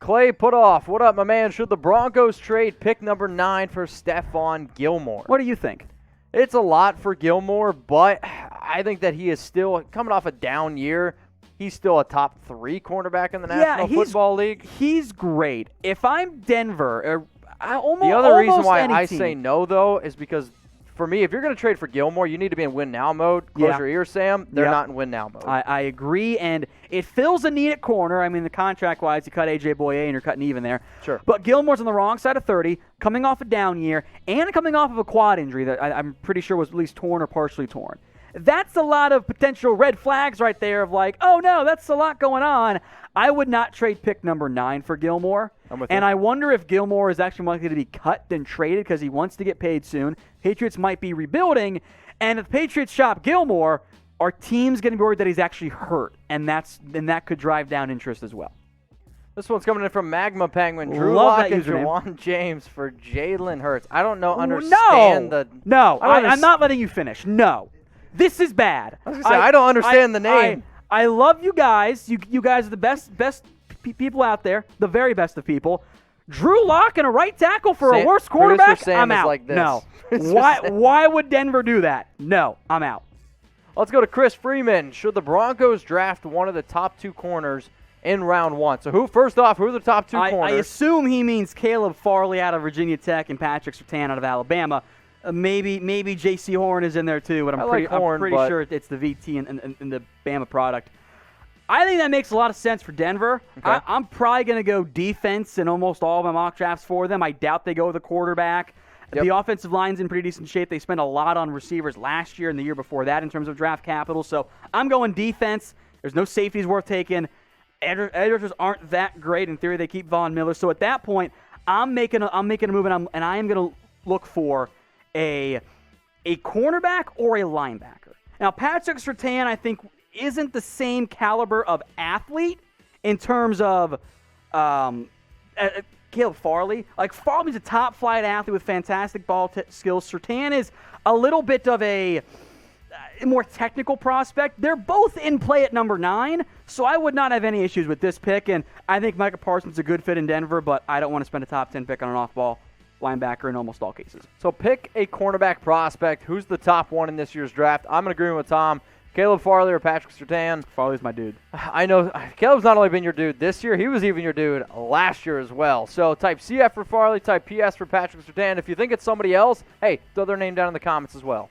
Clay Putoff, what up, my man? Should the Broncos trade pick number 9 for Stephon Gilmore? What do you think? It's a lot for Gilmore, but I think that he is still coming off a down year. He's still a top 3 cornerback in the National Football League. He's great. If I'm Denver, the other reason why I team. say no, though, is because for me, if you're going to trade for Gilmore, you need to be in win-now mode. Close your ears, Sam. They're not in win-now mode. I agree, and it fills a need at corner. I mean, the contract-wise, you cut A.J. Boye and you're cutting even there. Sure. But Gilmore's on the wrong side of 30, coming off a down year, and coming off of a quad injury that I'm pretty sure was at least torn or partially torn. That's a lot of potential red flags right there of like, oh, no, that's a lot going on. I would not trade pick number 9 for Gilmore. And I wonder if Gilmore is actually more likely to be cut than traded because he wants to get paid soon. Patriots might be rebuilding. And if the Patriots shop Gilmore, are teams going to be worried that he's actually hurt? And that could drive down interest as well. This one's coming in from Magma Penguin. Drew Lock and Jawaun James for Jalen Hurts. I don't know. No, I'm not letting you finish. No. This is bad. I don't understand the name. I love you guys. You guys are the best people out there, the very best of people. Drew Lock and a right tackle for a worse quarterback? I'm out. Like this. No. Why would Denver do that? No, I'm out. Let's go to Chris Freeman. Should the Broncos draft one of the top 2 corners in round 1? So first off, who are the top 2 corners? I assume he means Caleb Farley out of Virginia Tech and Patrick Surtain out of Alabama. Maybe J.C. Horn is in there too, but I'm pretty sure it's the VT and the Bama product. I think that makes a lot of sense for Denver. Okay. I'm probably going to go defense in almost all of my mock drafts for them. I doubt they go with the quarterback. Yep. The offensive line's in pretty decent shape. They spent a lot on receivers last year and the year before that in terms of draft capital. So I'm going defense. There's no safeties worth taking. Edge rushers aren't that great. In theory, they keep Von Miller. So at that point, I'm making a move, and I am going to look for a cornerback or a linebacker. Now, Patrick Surtain, I think, isn't the same caliber of athlete in terms of Caleb Farley. Like, Farley's a top-flight athlete with fantastic ball skills. Surtain is a little bit of a more technical prospect. They're both in play at number 9, so I would not have any issues with this pick. And I think Micah Parsons is a good fit in Denver, but I don't want to spend a top 10 pick on an off-ball linebacker in almost all cases. So pick a cornerback prospect. Who's the top one in this year's draft? I'm going to agree with Tom. Caleb Farley or Patrick Surtain? Farley's my dude. I know Caleb's not only been your dude this year, he was even your dude last year as well. So type CF for Farley, type PS for Patrick Surtain. If you think it's somebody else, hey, throw their name down in the comments as well.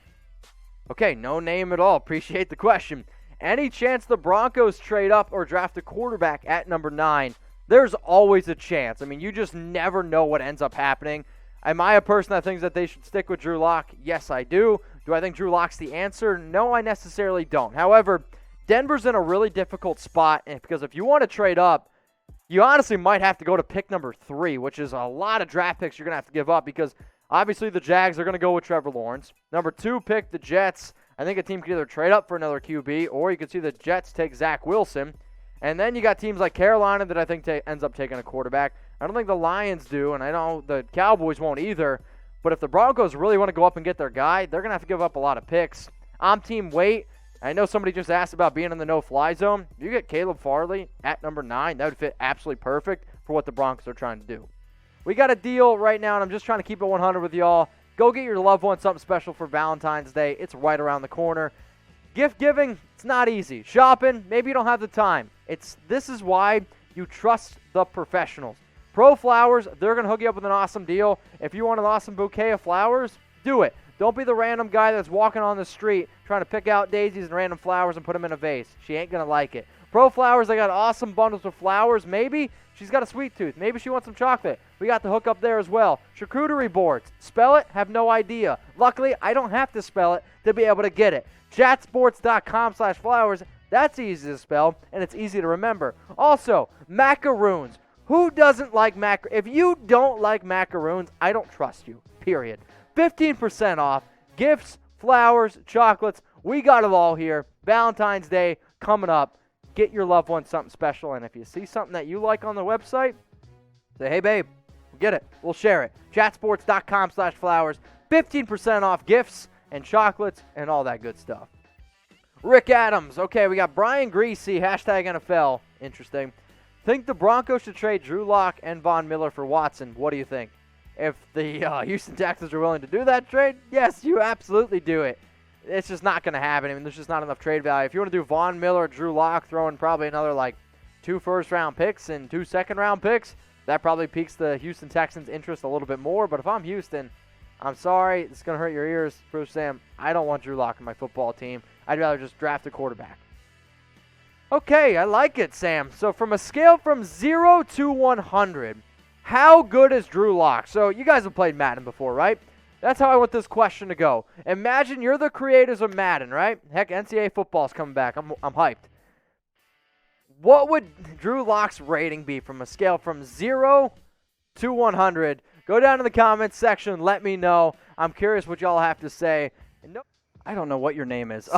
Okay, no name at all. Appreciate the question. Any chance the Broncos trade up or draft a quarterback at number 9? There's always a chance. I mean, you just never know what ends up happening. Am I a person that thinks that they should stick with Drew Lock? Yes, I do. Do I think Drew Lock's the answer? No, I necessarily don't. However, Denver's in a really difficult spot because if you want to trade up, you honestly might have to go to pick number 3, which is a lot of draft picks you're going to have to give up because obviously the Jags are going to go with Trevor Lawrence. Number 2 pick, the Jets. I think a team could either trade up for another QB or you could see the Jets take Zach Wilson. And then you got teams like Carolina that I think ends up taking a quarterback. I don't think the Lions do, and I know the Cowboys won't either. But if the Broncos really want to go up and get their guy, they're going to have to give up a lot of picks. I'm team wait. I know somebody just asked about being in the no-fly zone. If you get Caleb Farley at number 9, that would fit absolutely perfect for what the Broncos are trying to do. We got a deal right now, and I'm just trying to keep it 100 with y'all. Go get your loved one something special for Valentine's Day. It's right around the corner. Gift giving, it's not easy. Shopping, maybe you don't have the time. This is why you trust the professionals. Pro Flowers, they're going to hook you up with an awesome deal. If you want an awesome bouquet of flowers, do it. Don't be the random guy that's walking on the street trying to pick out daisies and random flowers and put them in a vase. She ain't going to like it. Pro Flowers, they got awesome bundles of flowers. Maybe she's got a sweet tooth. Maybe she wants some chocolate. We got the hook up there as well. Charcuterie boards. Spell it? Have no idea. Luckily, I don't have to spell it to be able to get it. Chatsports.com/flowers. That's easy to spell, and it's easy to remember. Also, macaroons. Who doesn't like macaroons? If you don't like macaroons, I don't trust you, period. 15% off. Gifts, flowers, chocolates. We got it all here. Valentine's Day coming up. Get your loved one something special, and if you see something that you like on the website, say, hey, babe, we'll get it. We'll share it. Chatsports.com/flowers. 15% off gifts and chocolates and all that good stuff. Rick Adams. Okay, we got Brian Greasy, #NFL. Interesting. Think the Broncos should trade Drew Lock and Von Miller for Watson. What do you think? If the Houston Texans are willing to do that trade, yes, you absolutely do it. It's just not going to happen. I mean, there's just not enough trade value. If you want to do Von Miller, Drew Lock, throw in probably another 2 first-round picks and 2 second-round picks, that probably piques the Houston Texans' interest a little bit more. But if I'm Houston, I'm sorry, it's going to hurt your ears, Bruce Sam. I don't want Drew Lock in my football team. I'd rather just draft a quarterback. Okay, I like it, Sam. So from a scale from 0 to 100, how good is Drew Lock? So you guys have played Madden before, right? That's how I want this question to go. Imagine you're the creators of Madden, right? Heck, NCAA football's coming back. I'm hyped. What would Drew Lock's rating be from a scale from 0 to 100? Go down in the comments section. Let me know. I'm curious what y'all have to say. And I don't know what your name is.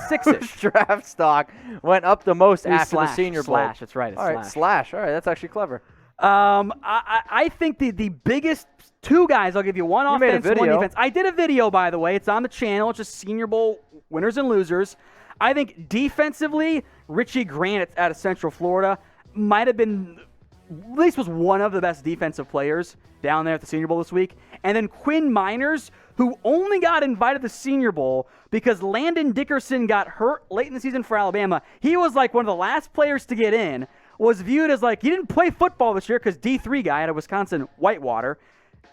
Six-ish draft stock went up the most after the Senior Bowl. Slash, that's right. It's All right, Slash. All right, that's actually clever. I think the biggest two guys, I'll give you one offense, one defense. I did a video, by the way. It's on the channel. It's just Senior Bowl winners and losers. I think defensively, Richie Grant out of Central Florida might have been, at least was one of the best defensive players down there at the Senior Bowl this week. And then Quinn Miners, who only got invited to the Senior Bowl because Landon Dickerson got hurt late in the season for Alabama. He was one of the last players to get in, was viewed as he didn't play football this year because D3 guy out of Wisconsin, Whitewater,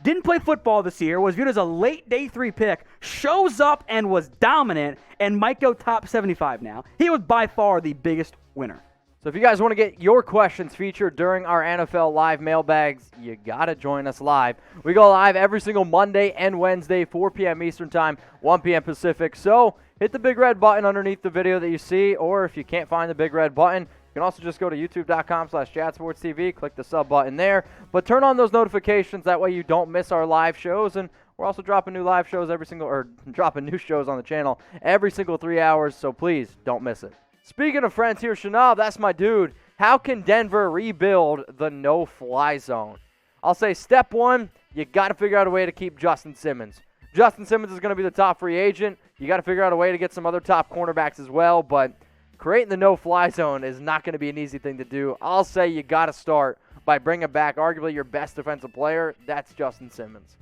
didn't play football this year, was viewed as a late day 3 pick, shows up and was dominant, and might go top 75 now. He was by far the biggest winner. So if you guys want to get your questions featured during our NFL Live mailbags, you got to join us live. We go live every single Monday and Wednesday, 4 p.m. Eastern Time, 1 p.m. Pacific. So hit the big red button underneath the video that you see, or if you can't find the big red button, you can also just go to youtube.com/JadSportsTV, click the sub button there. But turn on those notifications, that way you don't miss our live shows. And we're also dropping new live shows dropping new shows on the channel every single 3 hours, so please don't miss it. Speaking of friends here, Shanab, that's my dude. How can Denver rebuild the no-fly zone? I'll say step one, you got to figure out a way to keep Justin Simmons. Justin Simmons is going to be the top free agent. You got to figure out a way to get some other top cornerbacks as well, but creating the no-fly zone is not going to be an easy thing to do. I'll say you got to start by bringing back arguably your best defensive player. That's Justin Simmons.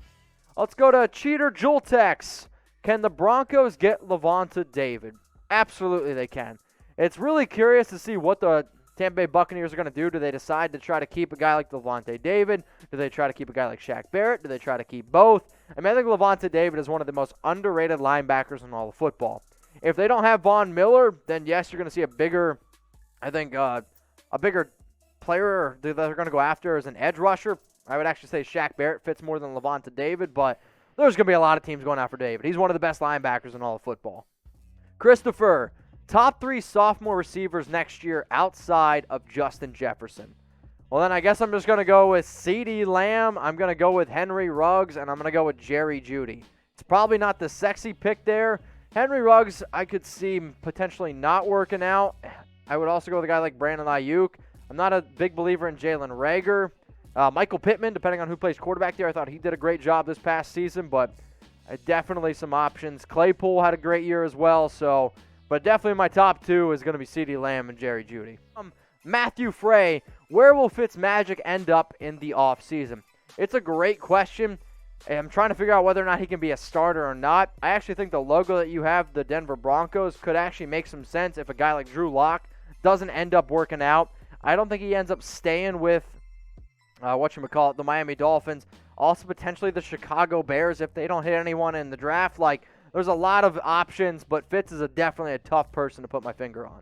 Let's go to Cheater Jultex. Can the Broncos get Lavonte David? Absolutely they can. It's really curious to see what the Tampa Bay Buccaneers are going to do. Do they decide to try to keep a guy like Lavonte David? Do they try to keep a guy like Shaq Barrett? Do they try to keep both? I think Lavonte David is one of the most underrated linebackers in all of football. If they don't have Von Miller, then yes, you're going to see a bigger player that they're going to go after as an edge rusher. I would actually say Shaq Barrett fits more than Lavonte David, but there's going to be a lot of teams going after David. He's one of the best linebackers in all of football. Christopher, top 3 sophomore receivers next year outside of Justin Jefferson. Well, then I guess I'm just going to go with CeeDee Lamb. I'm going to go with Henry Ruggs, and I'm going to go with Jerry Jeudy. It's probably not the sexy pick there. Henry Ruggs, I could see potentially not working out. I would also go with a guy like Brandon Ayuk. I'm not a big believer in Jalen Reagor. Michael Pittman, depending on who plays quarterback there, I thought he did a great job this past season, but definitely some options. Claypool had a great year as well, but definitely my top 2 is going to be CeeDee Lamb and Jerry Jeudy. Matthew Frey, where will Fitzmagic end up in the offseason? It's a great question. I'm trying to figure out whether or not he can be a starter or not. I actually think the logo that you have, the Denver Broncos, could actually make some sense if a guy like Drew Lock doesn't end up working out. I don't think he ends up staying with, the Miami Dolphins. Also potentially the Chicago Bears if they don't hit anyone in the draft. There's a lot of options, but Fitz is definitely a tough person to put my finger on.